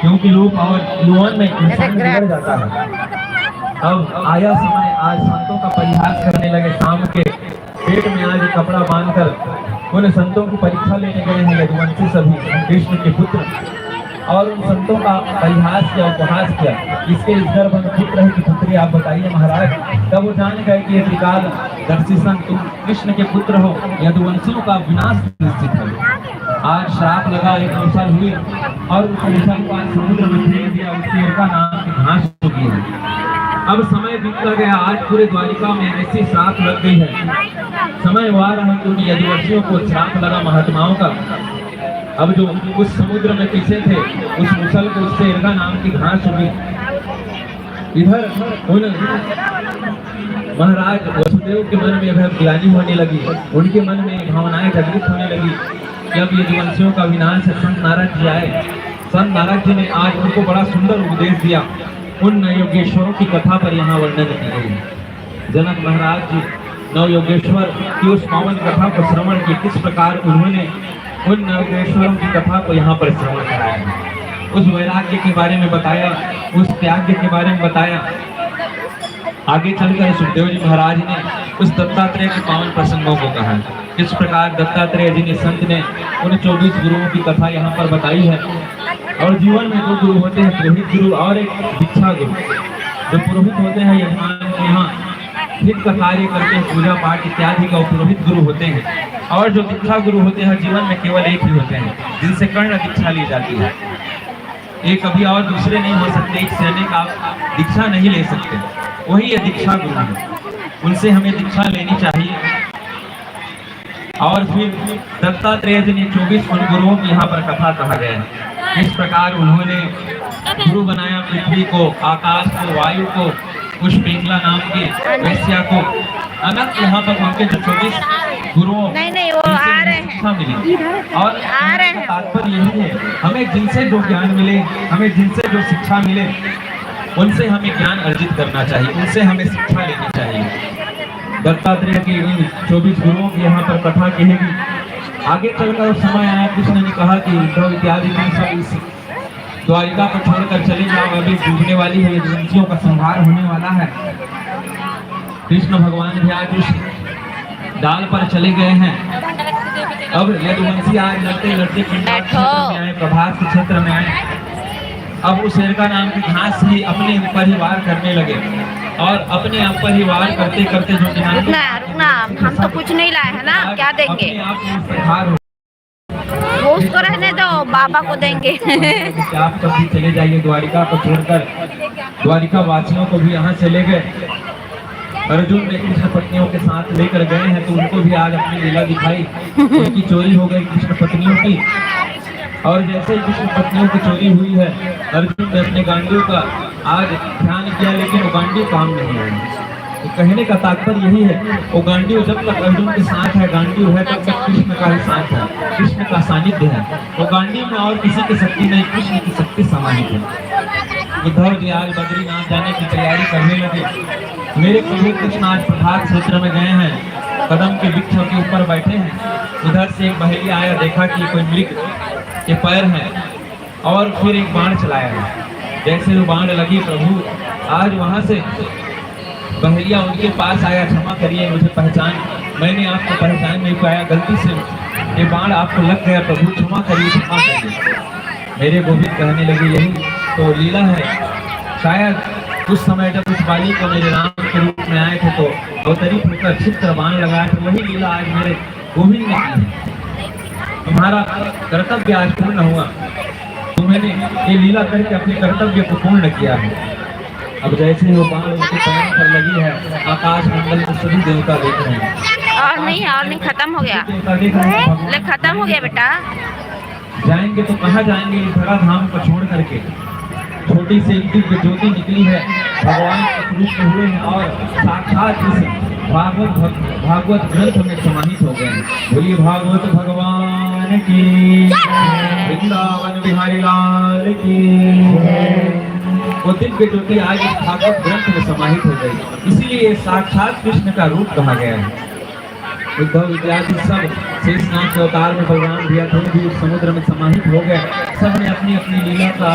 क्योंकि रूप और यौवन में इंसान बिगड़ जाता है। अब आया समय, आज संतों का परिहास करने लगे। शाम के पेट में आज कपड़ा बांधकर उन संतों की परीक्षा लेने गए हैं यदुवंशी सभी कृष्ण के पुत्र, और उन संतों का परिहास किया, उपहास किया। इसके इस गर्भ में पुत्र है कि पुत्री, आप बताइए महाराज। तब वो जान गए कि ये त्रिकाल दर्शी संत तुम कृष्ण के पुत्र हो, यदुवंशियों का विनाश निश्चित है। आज श्राप लगा, एक मुसल हुई और उस मुसल को आज समुद्र में फेंक दिया। उसकी का नाम की घास चुकी है। अब समय बीतता गया, आज पूरे द्वारिका में ऐसी श्राप लग गई है। समय हुआ रहा कि उन यदुवंशियों को श्राप लगा महात्माओं का। अब जो उस समुद्र में पीछे थे, उस मुसल को उससे इर्गा नाम की घास उगी। इधर उन महाराज वसुदेव के मन में वह ग्लानि होने लगी, उनके मन में भावनाएं जागृत होने लगी कि अब यदुवंशियों का विनाश है। संत नारद जी आए। संत नारद जी ने आज उनको बड़ा सुंदर उपदेश दिया। उन योगेश्वरों की कथा पर यहाँ वर्णन की गई है। जनक महाराज जी नव योगेश्वर की उस पावन कथा को श्रवण किए। किस प्रकार उन्होंने उन नवयोगेश्वरों की कथा को यहाँ पर श्रवण कराया है। उस वैराग्य के बारे में बताया, उस त्याग के बारे में बताया। आगे चलकर सुखदेव जी महाराज ने उस दत्तात्रेय के पावन प्रसंगों को कहा। किस प्रकार दत्तात्रेय जी ने संत ने उन 24 गुरुओं की कथा यहाँ पर बताई है। और जीवन में 2 गुरु होते हैं, पुरोहित गुरु और एक दीक्षा गुरु। जो पुरोहित होते हैं यजमान के यहाँ हित का कार्य करते हैं, पूजा पाठ इत्यादि का पुरोहित गुरु होते हैं। और जो दीक्षा गुरु होते हैं जीवन में केवल एक ही होते हैं, जिनसे कर्ण दीक्षा ली जाती है। एक कभी और दूसरे नहीं हो सकते, एक सैनिक आप दीक्षा नहीं ले सकते, वही ये दीक्षा गुरु है। उनसे हमें दीक्षा लेनी चाहिए। और फिर दत्तात्रेय जी ने 24 उन गुरुओं की यहाँ पर कथा कहा गया है। इस प्रकार उन्होंने गुरु बनाया पृथ्वी को, आकाश को, वायु को, उस पिंगला नाम की वैश्या को। अनंत यहाँ पर उनके जो 24 गुरुओं नहीं वो आ रहे हैं मिली। और तात्पर्य यही है, हमें जिनसे जो ज्ञान मिले, हमें जिनसे जो शिक्षा मिले, उनसे हमें ज्ञान अर्जित करना चाहिए, उनसे हमें शिक्षा लेनी चाहिए। दत्तात्रेय की इन 24 गुरुओं की यहाँ पर कथा कहेगी। आगे चलकर समय आया, कृष्ण ने कहा कि उद्धव इत्यादि सब इस द्वारिका को छोड़कर चले जाओ, अभी डूबने वाली है, यदुवंशियों का संहार होने वाला है। कृष्ण भगवान भी आज उस डाल पर चले गए हैं। अब यदुवंशी आज लड़ते लड़ते आए, प्रभास के क्षेत्र में आए। अब उस एरका नाम की घास ही अपने ऊपर ही वार करने लगे, और अपने आप पर ही वार करते करते जो रुकना, हम तो कुछ नहीं लाए हैं ना, क्या देंगे वो, उसको रहने दो, बाबा को देंगे। आप कभी चले जाइए द्वारिका को छोड़कर। द्वारिका वासियों को भी यहाँ से ले गए। अर्जुन ने कृष्ण पत्नियों के साथ लेकर गए हैं, तो उनको भी आज अपनी लीला दिखाई। उनकी चोरी हो गई कृष्ण पत्नियों की, और जैसे ही कृष्ण पत्नियों की चोरी हुई है, अर्जुन ने अपने गांडीव का आज ध्यान किया, लेकिन वो गांडीव काम नहीं आया। तो कहने का तात्पर्य यही है, वो गांडीव जब तक अर्जुन के साथ है, गांडीव है, तब तक कृष्ण का ही साथ है, कृष्ण का सानिध्य है। वो गांडीव में और किसी की शक्ति नहीं, कृष्ण की शक्ति समाहित है। उद्धव जी आज बद्रीनाथ जाने की तैयारी करने लगे। मेरे प्रभु कृष्ण आज प्रभात क्षेत्र में गए हैं, कदम के वृक्ष के ऊपर बैठे हैं। उधर से एक बहेलिया आया, देखा कि कोई मृग के पैर हैं, और फिर एक बाण चलाया है। जैसे वो बाण लगी, प्रभु आज वहां से बहेलिया उनके पास आया, क्षमा करिए मुझे पहचान, मैंने आपको पहचान नहीं पाया, गलती से ये बाण आपको लग गया, प्रभु क्षमा करिए, क्षमा करिए। मेरे गोविंद कहने लगे यही तो लीला है। शायद उस समय जब उस बाली को मेरे राम के रूप में आए थे, तो अवतरित होकर छित्र बाण लगाए थे, वही लीला आज मेरे गोविंद ने की है। तुम्हारा कर्तव्य आज पूर्ण हुआ, तुमने ये लीला करके अपने कर्तव्य को पूर्ण किया है। अब जैसे वो बाण उनके पैरों पर लगी है, आकाश मंडल में सभी देवता देख रहे हैं। और नहीं खत्म हो गया, ले खत्म हो गया बेटा। जाएंगे तो कहाँ जाएंगे, धरा धाम को छोड़ करके। छोटी सी एक दिव्य ज्योति निकली है, भगवान के रूप में हुए हैं, और साक्षात इस भागवत ग्रंथ में समाहित हो गए हैं। बोलिए भागवत भगवान की, वृंदावन बिहारी लाल की। वो दिव्य ज्योति आज इस भागवत ग्रंथ में समाहित हो गई, इसीलिए साक्षात कृष्ण का रूप कहा गया है। उद्धव इत्यादि सब शेषनाग के अवतार में बलराम भी समुद्र में समाहित हो गए। सब ने अपनी अपनी लीला का